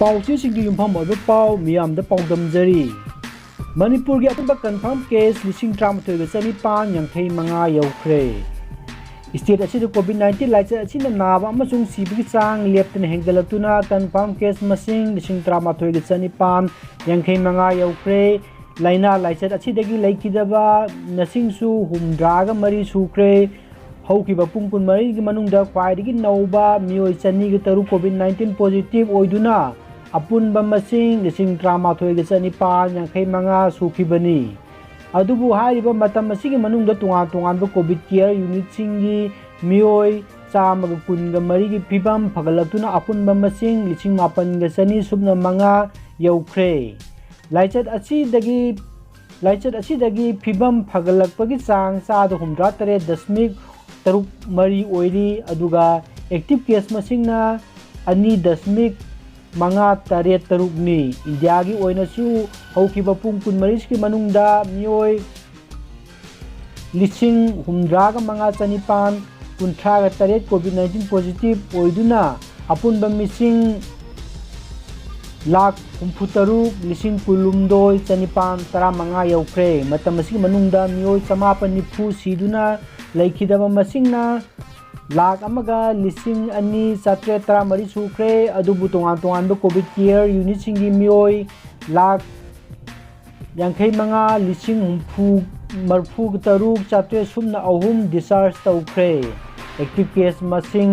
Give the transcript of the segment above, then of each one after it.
पाउचेसिंगी युमफम ओइबा पाउ मियामदा पाउदमजरी मणिपुर की अपुनबा confirm case 13,985 यौखरे state असिदा कोविड-19 लाइचर असिना नाबा अमसुंग सिबगी चांग लेप्तना हेंगदलतुना कन्फर्म केस मसिंग 13,985 यौखरे लाइना लाइचर असिदगी लैखिदबा नसिंगसु हुमद्रागा मरी सुखरे हौकिबा पुंग कुनमरी की मनुंगदा ख्वाइदगी नौबा मियोय चन्नी तरु कोविड-19 पॉजिटिव ओइदुना अपुनबा मसिंग 13,985 सुखिबनी अदुबु हारिबा मतम असिगी मनुंगदा तुंगा तुंगानबा कोविड केयर यूनिट सिंगी मियोय चामगा कुनगा मरी की फिबम फगलतुना अपुनबा मसिंग 9,900 सुबना मंगा यौखरे लाइचर असिदगी फिबम फगलकपगी चांग चाद 63.3 मरी ओइरी अदुगा एक्टिव केस मसिंगना 2.5 इंडिया की ओइनसु हौकिबा पुंग कुनमरीस की मनुंगदा मियोय 8,958 कोविड-19 पॉजिटिव ओइदुना अपुनबा मिसिंग 1,63,915 यौखरे मतम असिगी मनुंगदा मियोय 990 सिदुना लैखिदबा मसिंगना 1,02,713 सुखरे अदुबु तोंगान तोंगानबा कोविड केयर यूनिट सिंगी मियोय 1,50,963 डिस्चार्ज तौखरे एक्टिव केस मसिंग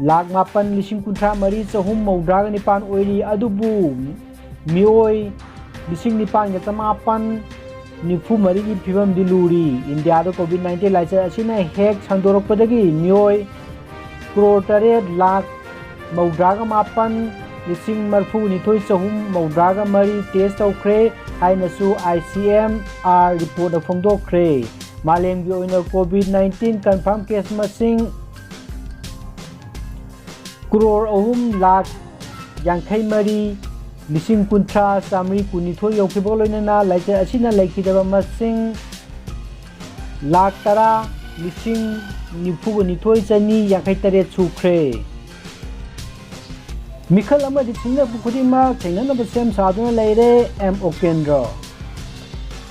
8,9,939 ओइरी अदुबु मियोय 9,900 की फिवम दिलूरी इंडिया कोविड-19 लाइचर असिना हेक संदोरकपदगी मियोय 1,39,939 टेस्ट तौखरे हाइनसु ICMR रिपोर्ट फोंदोखरे मालेमगी ओइना कोविड-19 कन्फर्म केस मसिंग 3,53,930 यौखिबो लोइनना लाइचर असिना लैखिदबा मसिंग 10,10,929 सुखरे मिखल अमदि थिंगनबु खुदिमा थेंगनबा सेम सादुना लैरे एम ओकेंद्र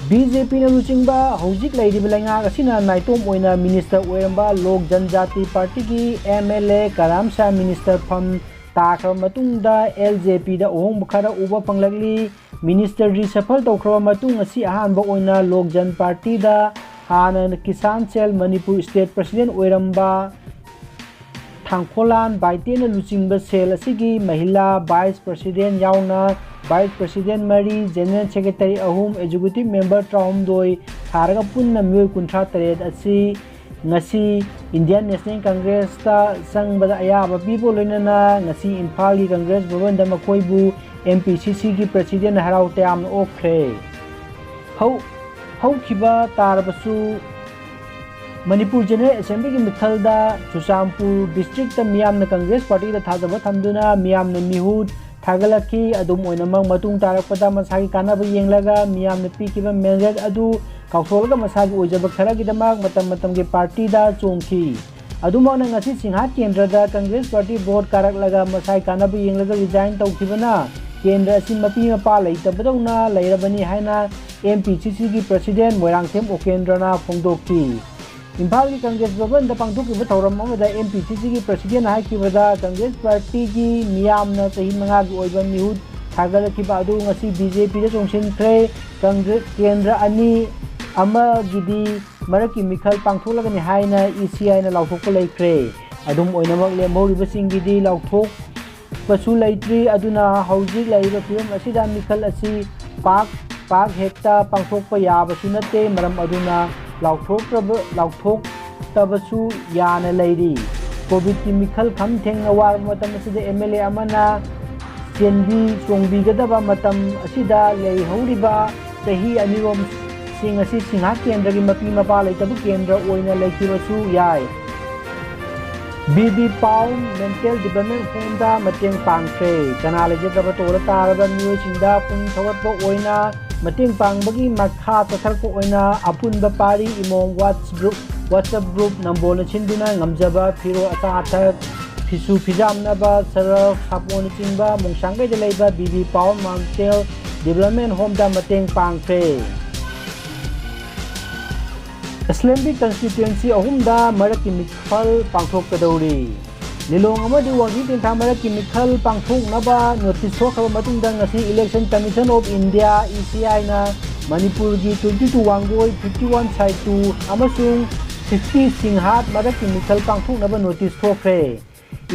BJP ना लुचिंगबा हौजिक लैरिबा लैंगा असिना नाइतोम ओइना मिनिस्टर ओइरंबा लोक जनजाति पार्टी की MLA करामसा मिनिस्टर फम ताखरब मतुंगदा LJP दा ओहोंग खरा उबा पंगलगली मिनिस्टर रिसफल तौखरब मतुंग असि अहानबा ओइना लोक जन पार्टी दा हाना Kisan cell Manipur state president ओइरंबा थांखोलान बाइतेन लुचिंगबा सेल असिगी महिला वाइस प्रेसिडेंट याउना वाइस प्रेसिडेंट मरी जनरल सेक्रेटरी अहूम एग्जीक्यूटिव मेंबर 3 थारगा पुन्ना मियोय 53 असि ngasi Indian National Congress ta sangbada ayaba pibo loinana ngasi Imphal gi Congress bhavan da makoibu MPCC gi president harau tam okre hau khiba tarbasu Manipur General Assembly ki mithalda Chusampur district ta miyamna Congress party da thajaba thamduna miyamna mihut थागलकी अदुम ओइनमंग मतुंग तारकपदा मसागी कानाबा येंगलागा मियामना पीकिबा मेंजेट अदु काउथोलगा मसागी ओइजबा खरागिदमक मतम के party दा चोंखी अदुमना ngasi सिंहाट केंद्र दा Congress party board कारकलगा मसाई कानाबा येंगलागा रिजाइन तौखिबना केंद्र असि मपी मपा लैतबदौना लैरबनी हाइना MPCC की प्रेसिडेंट मोइरांगथेम ओकेंद्रना फोंदोकी इम्फाल की कांग्रेस भवन द पांगथोकिबा थौरम अमदा MPCC की प्रेसिडेंट हाइकिबदा कांग्रेस पार्टी की मियामना सही मंगा की ओइबा मिहुत थागलकिबा अदु ngasi BJP दा चोंगसिनख्रे कांग्रेस केंद्र अनि अमगिदी मरकी मिखल पांगथोलगनि हाइना ECI ना लाउथोकपा लैख्रे अदुम ओइनमक लेमहौरिबसिंगिदी लाउथोकपसु लैत्रि अदुना हौजिक लैरिबा फिल्म असिदा मिखल असि पाक हेक्ता पांगथोकपा याबसु नते मरम अदुना लाउथोकतबसु याना लैरी कोविड की मिखल खम थेंग अवार मतम असिदा MLA अमना चेंबी चोंबीगदबा मतम असिदा लैहौरिबा सही अनिरोम सिंह असि सिंहा केंद्र की मपी मपा लैतबु केंद्र ओइना लैखिबसु याय BB pound mental development home दा मतेंग पांगख्रे कना लेजदबा तोरा तारबा मियोसिंदा पुन थवतबा ओइना मतेंग पांगबगी मखा तथरको ओइना अपुनबा पारी Emong WhatsApp group Nambol छिंदुना ngamjaba फिरो अता अथक फिसु फिजामनाबा सरफ सापोन चिंबा मोंसांगै दा लेबा बीबी पावर माउंटेल डेवलपमेंट होम दा मतेंग पांगख्रे इस्लामिक कंस्टिट्यूएंसी अहुमदा मरक की मिखल पांगथोकदौरी लिलोंग अमदी वांगी तिंथा मरक की मिखल पांगथोकनबा नोटिस थोखबा मतुंगदा ngasi election commission of India ECI ना मणिपुर की 22 वांगोई 51 साइड 2 अमसुंग 60 सिंहात मरक की मिखल पांगथोकनबा नोटिस थोखरे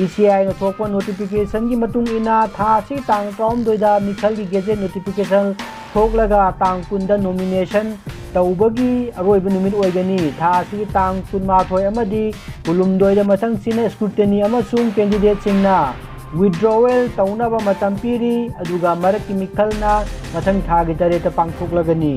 ECI ना थोकपा नोटिफिकेशन की मतुंग इना था सी तांग ट्राउम दोइदा मिखल की गेजेट नोटिफिकेशन थोकलगा तांग कुंदा नॉमिनेशन तौबगी अरोइब नुमित ओइगनी था सी तांग कुनमाथोय अमदी कुलुमदोइदा मथंग सिना स्क्रूटनी अमसुंग कैंडिडेट सिंगना विड्रॉवल तौनबा मतम पीरी अदुगा मरक की मिखलना मथंग थागी तरेत पांगथोकलगनी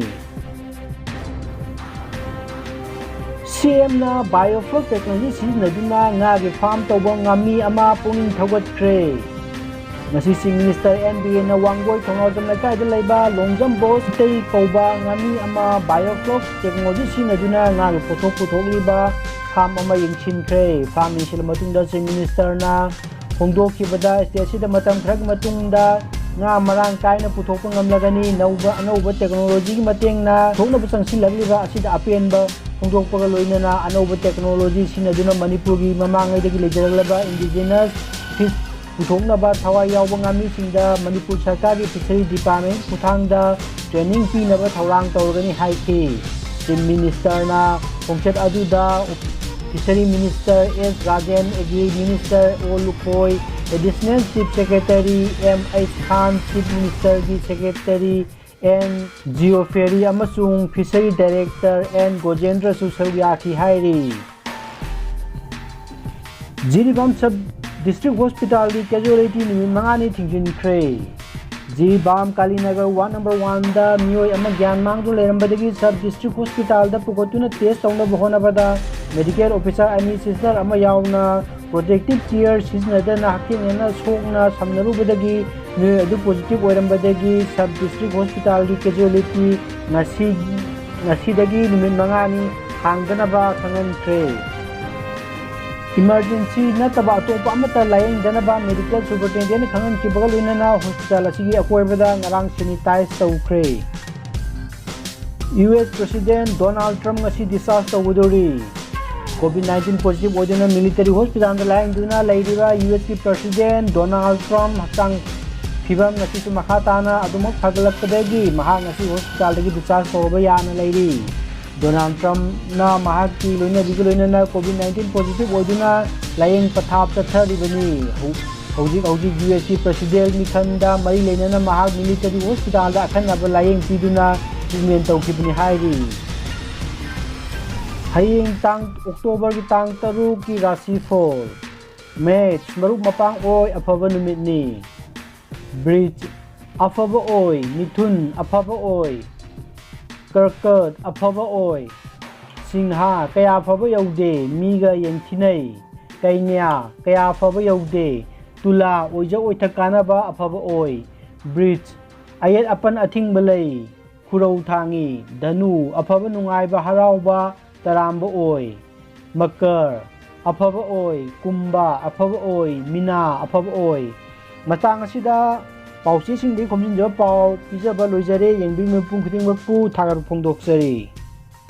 CM ना बायोफ्लॉक टेक्नोलॉजी सिजनदुना ngaगी फार्म तौबा ngami ama पुनिंग थौगतख्रे ngasi sing minister NBA na wangboy thongaujam lakai da laiba longjam boss tei kauba ngami ama bioflok technology sinaduna ngagi pothok puthokliba farm ama yingchinkhre farm insil matungda sing minister na hongdokhibada state sida matam khrak matungda nga marang kaina puthokpa ngamlagani anauba technology gi mateng na thokna busang silagliba asida apenba hongdokpaga loinana anauba technology sinaduna manipur gi mamangai dagi lejaragba indigenous fish पुथोंगनबा थवाई यावबा ngami-singda Manipur सरकार fishery department खुथांगदा training पीनबा थौरांग तौरगनी हाइखि chief minister ना खोंसेट अदुदा fishery minister S Rajen agri minister O Lukhoi additional chief secretary M.H. Khan chief minister की सेक्रेटरी एन जियोफेरी अमसुंग फिशरी डायरेक्टर एन गोजेंद्र सुसौयाखी हाइरी जिरीबाम सब डिस्ट्रिक्ट हॉस्पिटल की कैजुअलिटी निमित मंगानी थिंजिनख्रे जिरीबाम कालीनगर वार्ड नंबर 1 दा मियोय अमा ज्ञान मांगदु लेरंबदगी सब डिस्ट्रिक्ट हॉस्पिटल दा पुगोतुना टेस्ट तौनबा होनबदा मेडिकल ऑफिसर अनि सिस्टर अमा यावना प्रोटेक्टिव केयर सिजनदना हकिंगना सोकना समनरुबदगी मियोय अदु पॉजिटिव ओरंबदगी सब डिस्ट्रिक्ट हॉस्पिटल की कैजुअलिटी नसीदगी निमित मंगानी हांगदनबा खंगनख्रे इमरजेंसी नतबा अतोपा अमता लायेंगदनबा मेडिकल सुपरिटेंडेंट खंगनखिबगा लोइनना हॉस्पिटल असिगी अकोयबदा ngarang सैनिटाइज तौख्रे US president Donald Trump ngasi discharge तौबदोरी COVID-19 पॉजिटिव ओइदना मिलिटरी हॉस्पिटल दा लायेंगदुना लैरिबा US की प्रेसिडेंट डोनाल्ड ट्रम्प हक्तांग फिबम ngasi सु मखा ताना अदुमक फगलकपदगी महा ngasi हॉस्पिटल दगी discharge तौबा याना लैरी डोनाल्ड ट्रम्प ना महाकी लोइना COVID-19 पॉजिटिव ओइदुना लायेंग पथाप तथरिबनी हौजिक US की प्रेसिडेंट मिखंदा मरी लेना महाक मिलिटरी हॉस्पिटल दा अखनबा लायेंग पीदुना ट्रीटमेंट तौखिबनी हाइरी हयेंग तांग अक्टोबर की तांग 3 की राशिफल मैच मरुक मपांग ओय अफबा नुमितनी ब्रिज अफबा ओय मिथुन अफबा ओय कर्कट अफबा ओय सिंहा कया अफबा यौदे मीगा यंथिनै कैन्या कया अफबा यौदे तुला ओइजा ओइथकानबा अफबा ओय ब्रिज अयत अपन अथिंग बलै खुरौ थांगी धनु अफबा नुंगाइबा हराउबा तरांबा ओय मकर अफबा ओय कुंभा अफबा ओय मीना अफबा ओय मतांग असिदा पाउसी सिंगदि खोमजिनजो पाउ पिजबा लोइजरे यंबिंग मेपुंग खुदिंगबकु थागर फोंदोकसरी।